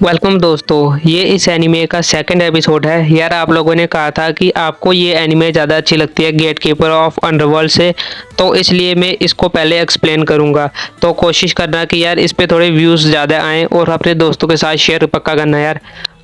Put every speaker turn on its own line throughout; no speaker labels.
Welcome दोस्तों, ये इस एनिमे का सेकंड एपिसोड है। यार आप लोगों ने कहा था कि आपको ये एनिमे ज़्यादा अच्छी लगती है गेटकीपर ऑफ अंडरवर्ल्ड से, तो इसलिए मैं इसको पहले एक्सप्लेन करूँगा। तो कोशिश करना कि यार इस पे थोड़े व्यूज़ ज़्यादा आएँ और अपने दोस्तों के साथ शेयर पक्का करना यार।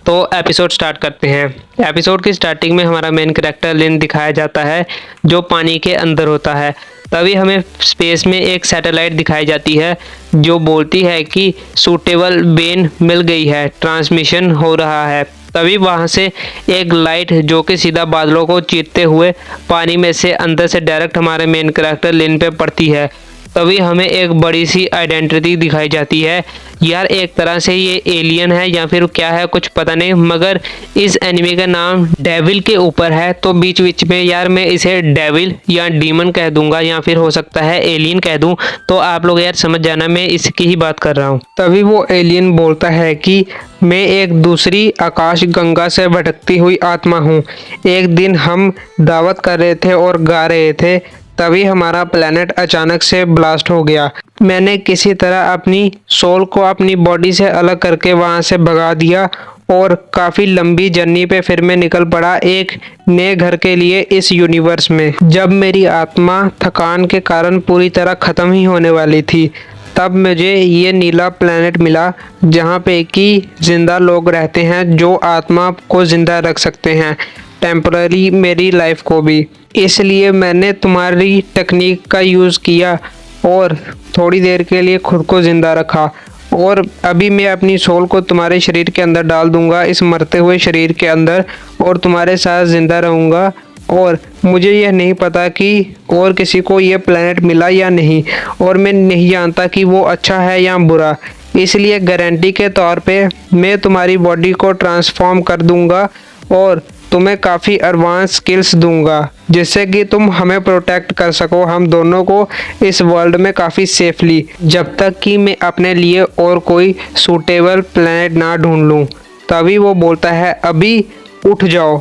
तो एपिसोड स्टार्ट करते हैं। एपिसोड की स्टार्टिंग में हमारा मेन कैरेक्टर लिन दिखाया जाता है जो पानी के अंदर होता है। तभी हमें स्पेस में एक सैटेलाइट दिखाई जाती है जो बोलती है कि सूटेबल बेन मिल गई है, ट्रांसमिशन हो रहा है। तभी वहां से एक लाइट जो कि सीधा बादलों को चीरते हुए पानी में से अंदर से डायरेक्ट हमारे मेन कैरेक्टर लिन पे पड़ती है। तभी हमें एक बड़ी सी आइडेंटिटी दिखाई जाती है। यार एक तरह से ये एलियन है या फिर क्या है कुछ पता नहीं, मगर इस एनिमे का नाम डेविल के ऊपर है तो बीच बीच में यार मैं इसे डेविल या डीमन कह दूंगा या फिर हो सकता है एलियन कह दूं। तो आप लोग यार समझ जाना मैं इसकी ही बात कर रहा हूँ। तभी वो एलियन बोलता है कि मैं एक दूसरी आकाश गंगा से भटकती हुई आत्मा हूँ। एक दिन हम दावत कर रहे थे और गा रहे थे, तभी हमारा प्लेनेट अचानक से ब्लास्ट हो गया। मैंने किसी तरह अपनी सोल को अपनी बॉडी से अलग करके वहां से भगा दिया और काफ़ी लंबी जर्नी पे फिर मैं निकल पड़ा एक नए घर के लिए इस यूनिवर्स में। जब मेरी आत्मा थकान के कारण पूरी तरह ख़त्म ही होने वाली थी, तब मुझे ये नीला प्लेनेट मिला जहाँ पे कि जिंदा लोग रहते हैं जो आत्मा को ज़िंदा रख सकते हैं, टेम्पररी मेरी लाइफ को भी। इसलिए मैंने तुम्हारी टेक्निक का यूज़ किया और थोड़ी देर के लिए खुद को ज़िंदा रखा, और अभी मैं अपनी सोल को तुम्हारे शरीर के अंदर डाल दूंगा, इस मरते हुए शरीर के अंदर, और तुम्हारे साथ ज़िंदा रहूँगा। और मुझे यह नहीं पता कि और किसी को यह प्लेनेट मिला या नहीं, और मैं नहीं जानता कि वो अच्छा है या बुरा। इसलिए गारंटी के तौर पे मैं तुम्हारी बॉडी को ट्रांसफॉर्म कर दूंगा और तुम्हें काफ़ी एडवांस स्किल्स दूंगा जिससे कि तुम हमें प्रोटेक्ट कर सको, हम दोनों को इस वर्ल्ड में काफ़ी सेफली, जब तक कि मैं अपने लिए और कोई सूटेबल प्लेनेट ना ढूंढ लूँ। तभी वो बोलता है अभी उठ जाओ।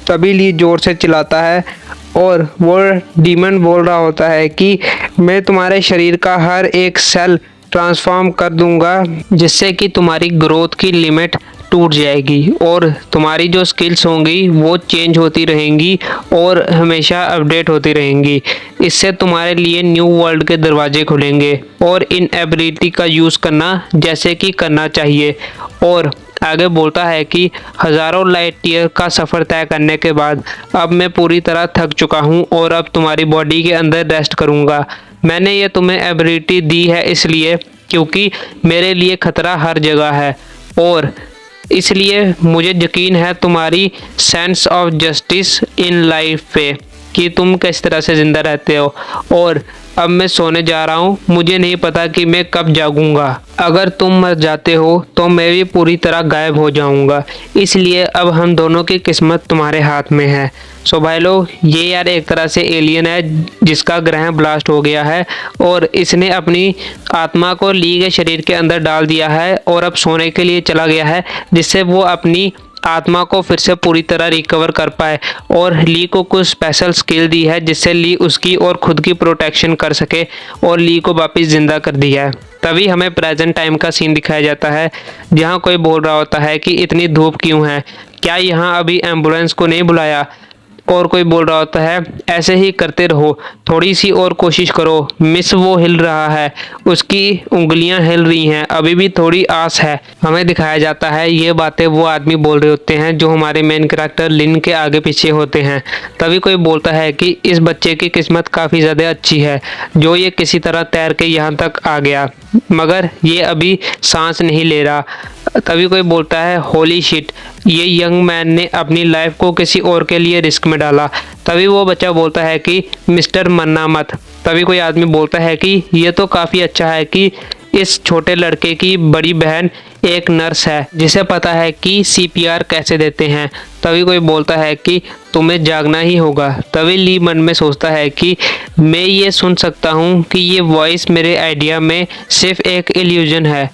तभी ली जोर से चिल्लाता है और वो डीमन बोल रहा होता है कि मैं तुम्हारे शरीर का हर एक सेल ट्रांसफॉर्म कर दूंगा जिससे कि तुम्हारी ग्रोथ की लिमिट टूट जाएगी और तुम्हारी जो स्किल्स होंगी वो चेंज होती रहेंगी और हमेशा अपडेट होती रहेंगी। इससे तुम्हारे लिए न्यू वर्ल्ड के दरवाजे खुलेंगे और इन एबिलिटी का यूज़ करना जैसे कि करना चाहिए। और आगे बोलता है कि हज़ारों लाइट ईयर का सफ़र तय करने के बाद अब मैं पूरी तरह थक चुका हूँ और अब तुम्हारी बॉडी के अंदर रेस्ट करूँगा। मैंने ये तुम्हें एबिलिटी दी है इसलिए क्योंकि मेरे लिए खतरा हर जगह है, और इसलिए मुझे यकीन है तुम्हारी sense of justice in life पे कि तुम किस तरह से ज़िंदा रहते हो। और अब मैं सोने जा रहा हूँ, मुझे नहीं पता कि मैं कब जागूंगा। अगर तुम मर जाते हो तो मैं भी पूरी तरह गायब हो जाऊंगा, इसलिए अब हम दोनों की किस्मत तुम्हारे हाथ में है। सो भाई लोग, ये यार एक तरह से एलियन है जिसका ग्रह ब्लास्ट हो गया है और इसने अपनी आत्मा को ली के शरीर के अंदर डाल दिया है और अब सोने के लिए चला गया है जिससे वो अपनी आत्मा को फिर से पूरी तरह रिकवर कर पाए। और ली को कुछ स्पेशल स्किल दी है जिससे ली उसकी और खुद की प्रोटेक्शन कर सके और ली को वापस ज़िंदा कर दिया है। तभी हमें प्रेजेंट टाइम का सीन दिखाया जाता है जहां कोई बोल रहा होता है कि इतनी धूप क्यों है, क्या यहाँ अभी एम्बुलेंस को नहीं बुलाया। और कोई बोल रहा होता है ऐसे ही करते रहो, थोड़ी सी और कोशिश करो, मिस वो हिल रहा है, उसकी उंगलियां हिल रही हैं, अभी भी थोड़ी आस है। हमें दिखाया जाता है ये बातें वो आदमी बोल रहे होते हैं जो हमारे मेन कैरेक्टर लिन के आगे पीछे होते हैं। तभी कोई बोलता है कि इस बच्चे की किस्मत काफ़ी ज़्यादा अच्छी है जो ये किसी तरह तैर के यहाँ तक आ गया, मगर ये अभी सांस नहीं ले रहा। तभी कोई बोलता है होली शिट, ये यंग मैन ने अपनी लाइफ को किसी और के लिए रिस्क में डाला। तभी वो बच्चा बोलता है कि मिस्टर मन्ना मत। तभी कोई आदमी बोलता है कि ये तो काफ़ी अच्छा है कि इस छोटे लड़के की बड़ी बहन एक नर्स है जिसे पता है कि सीपीआर कैसे देते हैं। तभी कोई बोलता है कि तुम्हें जागना ही होगा। तभी ली मन में सोचता है कि मैं ये सुन सकता हूँ कि ये वॉइस मेरे आइडिया में सिर्फ एक इल्यूजन है,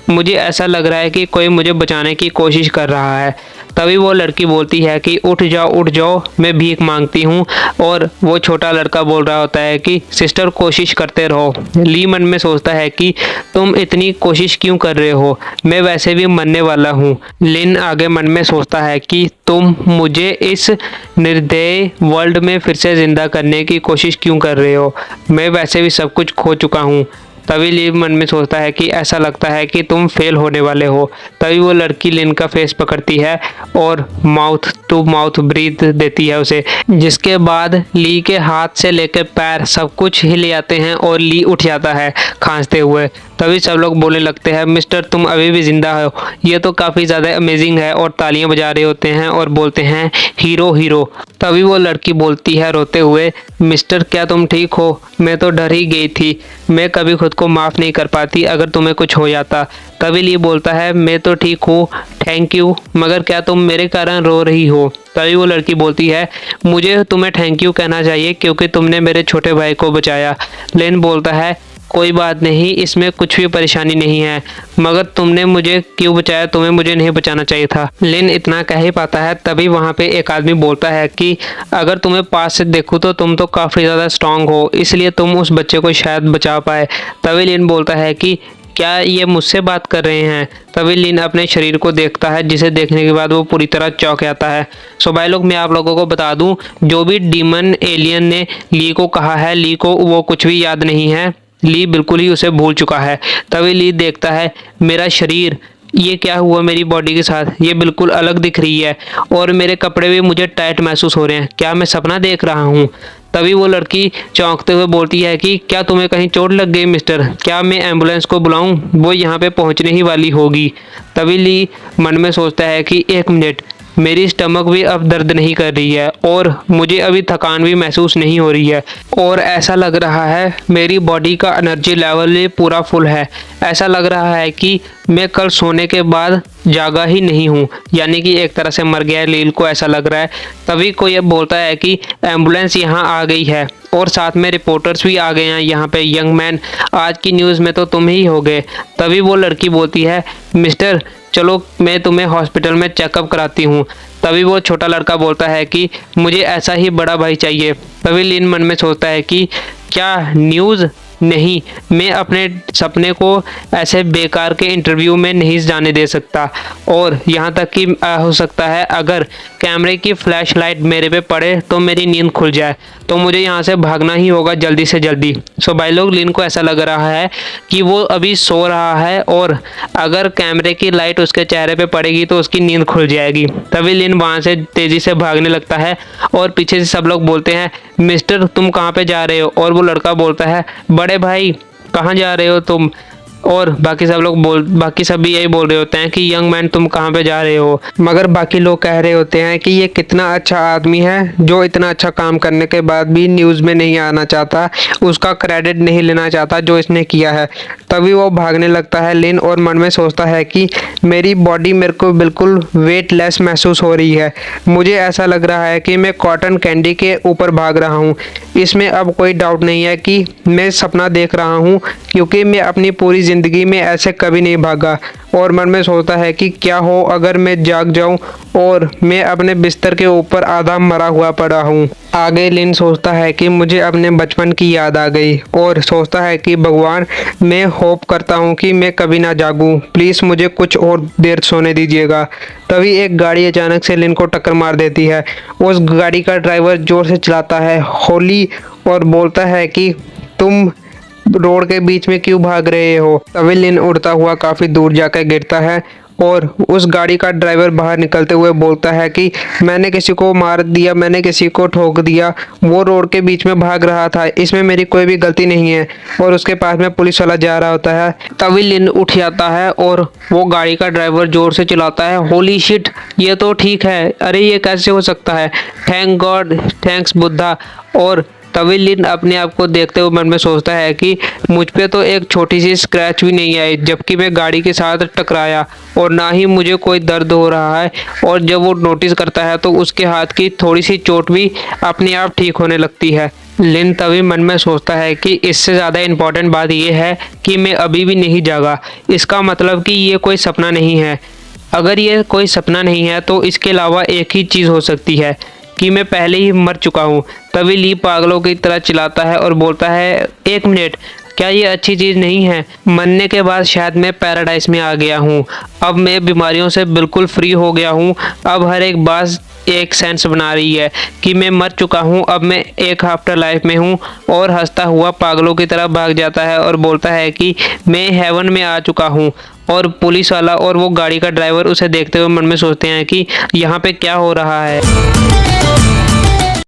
मुझे ऐसा लग रहा है कि कोई मुझे बचाने की कोशिश कर रहा है। तभी वो लड़की बोलती है कि उठ जाओ, मैं भीख मांगती हूँ। और वो छोटा लड़का बोल रहा होता है कि सिस्टर कोशिश करते रहो। ली मन में सोचता है कि तुम इतनी कोशिश क्यों कर रहे हो, मैं वैसे भी मरने वाला हूँ। लिन आगे मन में सोचता है कि तुम मुझे इस निर्दयी वर्ल्ड में फिर से जिंदा करने की कोशिश क्यों कर रहे हो, मैं वैसे भी सब कुछ खो चुका हूँ। तभी लिन मन में सोचता है कि ऐसा लगता है कि तुम फेल होने वाले हो। तभी वो लड़की लिन का फेस पकड़ती है और माउथ टू माउथ ब्रीथ देती है उसे, जिसके बाद ली के हाथ से लेकर पैर सब कुछ हिल जाते हैं और ली उठ जाता है खांसते हुए। तभी सब लोग बोलने लगते हैं मिस्टर तुम अभी भी जिंदा हो, ये तो काफ़ी ज़्यादा अमेजिंग है, और तालियां बजा रहे होते हैं और बोलते हैं हीरो हीरो। तभी वो लड़की बोलती है रोते हुए, मिस्टर क्या तुम ठीक हो, मैं तो डर ही गई थी, मैं कभी खुद को माफ़ नहीं कर पाती अगर तुम्हें कुछ हो जाता। तभी ली बोलता है मैं तो ठीक हूँ थैंक यू, मगर क्या तुम मेरे कारण रो रही हो। तभी वो लड़की बोलती है मुझे तुम्हें थैंक यू कहना चाहिए क्योंकि तुमने मेरे छोटे भाई को बचाया। लेन बोलता है कोई बात नहीं, इसमें कुछ भी परेशानी नहीं है, मगर तुमने मुझे क्यों बचाया, तुम्हें मुझे नहीं बचाना चाहिए था। लिन इतना कह ही पाता है तभी वहाँ पे एक आदमी बोलता है कि अगर तुम्हें पास से देखूँ तो तुम तो काफ़ी ज़्यादा स्ट्रांग हो, इसलिए तुम उस बच्चे को शायद बचा पाए। तभी लिन बोलता है कि क्या ये मुझसे बात कर रहे हैं। तभी लिन अपने शरीर को देखता है, जिसे देखने के बाद वो पूरी तरह चौंक जाता है। सो भाई लोग मैं आप लोगों को बता दूं, जो भी डीमन एलियन ने ली को कहा है, ली को वो कुछ भी याद नहीं है, ली बिल्कुल ही उसे भूल चुका है। तभी ली देखता है मेरा शरीर, ये क्या हुआ मेरी बॉडी के साथ, ये बिल्कुल अलग दिख रही है और मेरे कपड़े भी मुझे टाइट महसूस हो रहे हैं, क्या मैं सपना देख रहा हूँ। तभी वो लड़की चौंकते हुए बोलती है कि क्या तुम्हें कहीं चोट लग गई मिस्टर, क्या मैं एम्बुलेंस को बुलाऊं, वो यहाँ पे पहुँचने ही वाली होगी। तभी ली मन में सोचता है कि एक मिनट, मेरी स्टमक भी अब दर्द नहीं कर रही है और मुझे अभी थकान भी महसूस नहीं हो रही है, और ऐसा लग रहा है मेरी बॉडी का एनर्जी लेवल भी पूरा फुल है। ऐसा लग रहा है कि मैं कल सोने के बाद जागा ही नहीं हूँ, यानी कि एक तरह से मर गया है, लील को ऐसा लग रहा है। तभी कोई ये बोलता है कि एम्बुलेंस यहाँ आ गई है और साथ में रिपोर्टर्स भी आ गए हैं यहाँ पे। यंग मैन, आज की न्यूज़ में तो तुम ही हो गए। तभी वो लड़की बोलती है मिस्टर चलो मैं तुम्हें हॉस्पिटल में चेकअप कराती हूँ। तभी वो छोटा लड़का बोलता है कि मुझे ऐसा ही बड़ा भाई चाहिए। तभी लिन मन में सोचता है कि क्या न्यूज़ नहीं, मैं अपने सपने को ऐसे बेकार के इंटरव्यू में नहीं जाने दे सकता, और यहाँ तक कि हो सकता है अगर कैमरे की फ्लैश लाइट मेरे पे पड़े तो मेरी नींद खुल जाए, तो मुझे यहाँ से भागना ही होगा जल्दी से जल्दी। सो भाई लोग लिन को ऐसा लग रहा है कि वो अभी सो रहा है और अगर कैमरे की लाइट उसके चेहरे पे पड़ेगी तो उसकी नींद खुल जाएगी। तभी लिन वहाँ से तेज़ी से भागने लगता है और पीछे से सब लोग बोलते हैं मिस्टर तुम कहाँ पे जा रहे हो, और वो लड़का बोलता है बड़े भाई कहाँ जा रहे हो तुम, और बाकी सब भी यही बोल रहे होते हैं कि यंग मैन तुम कहाँ पे जा रहे हो, मगर बाकी लोग कह रहे होते हैं कि ये कितना अच्छा आदमी है जो इतना अच्छा काम करने के बाद भी न्यूज़ में नहीं आना चाहता, उसका क्रेडिट नहीं लेना चाहता जो इसने किया है। तभी वो भागने लगता है लिन, और मन में सोचता है कि मेरी बॉडी मेरे को बिल्कुल वेटलेस महसूस हो रही है, मुझे ऐसा लग रहा है कि मैं कॉटन कैंडी के ऊपर भाग रहा हूँ। इसमें अब कोई डाउट नहीं है कि मैं सपना देख रहा हूँ, क्योंकि मैं अपनी पूरी ज़िंदगी में ऐसे कभी नहीं भागा। और मन में सोचता है कि क्या हो अगर मैं जाग जाऊं और मैं अपने बिस्तर के ऊपर आधा मरा हुआ पड़ा हूं। आगे लिन सोचता है कि मुझे अपने बचपन की याद आ गई, और सोचता है कि भगवान मैं होप करता हूं कि मैं कभी ना जागूं, प्लीज़ मुझे कुछ और देर सोने दीजिएगा। तभी एक गाड़ी अचानक से लिन को टक्कर मार देती है। उस गाड़ी का ड्राइवर ज़ोर से चलाता है होली, और बोलता है कि तुम रोड के बीच में क्यों भाग रहे हो। तभी लिन उड़ता हुआ काफ़ी दूर जाकर गिरता है, और उस गाड़ी का ड्राइवर बाहर निकलते हुए बोलता है कि मैंने किसी को मार दिया, मैंने किसी को ठोक दिया, वो रोड के बीच में भाग रहा था, इसमें मेरी कोई भी गलती नहीं है। और उसके पास में पुलिस वाला जा रहा होता है। तभी लिन उठ जाता है और वो गाड़ी का ड्राइवर जोर से चलाता है, होली शिट ये तो ठीक है, अरे ये कैसे हो सकता है, थैंक गॉड, थैंक्स बुद्धा। और तभी लिन अपने आप को देखते हुए मन में सोचता है कि मुझ पे तो एक छोटी सी स्क्रैच भी नहीं आई, जबकि मैं गाड़ी के साथ टकराया, और ना ही मुझे कोई दर्द हो रहा है। और जब वो नोटिस करता है तो उसके हाथ की थोड़ी सी चोट भी अपने आप ठीक होने लगती है। लिन तभी मन में सोचता है कि इससे ज़्यादा इम्पोर्टेंट बात यह है कि मैं अभी भी नहीं जागा। इसका मतलब कि ये कोई सपना नहीं है। अगर ये कोई सपना नहीं है तो इसके अलावा एक ही चीज़ हो सकती है कि मैं पहले ही मर चुका हूँ। तभी ली पागलों की तरह चिल्लाता है और बोलता है, एक मिनट, क्या ये अच्छी चीज़ नहीं है? मरने के बाद शायद मैं पैराडाइस में आ गया हूँ। अब मैं बीमारियों से बिल्कुल फ्री हो गया हूँ। अब हर एक बात एक सेंस बना रही है कि मैं मर चुका हूँ, अब मैं एक आफ्टर लाइफ में हूँ। और हंसता हुआ पागलों की तरह भाग जाता है और बोलता है कि मैं हेवन में आ चुका हूँ। और पुलिस वाला और वो गाड़ी का ड्राइवर उसे देखते हुए मन में सोचते हैं कि यहाँ पे क्या हो रहा है।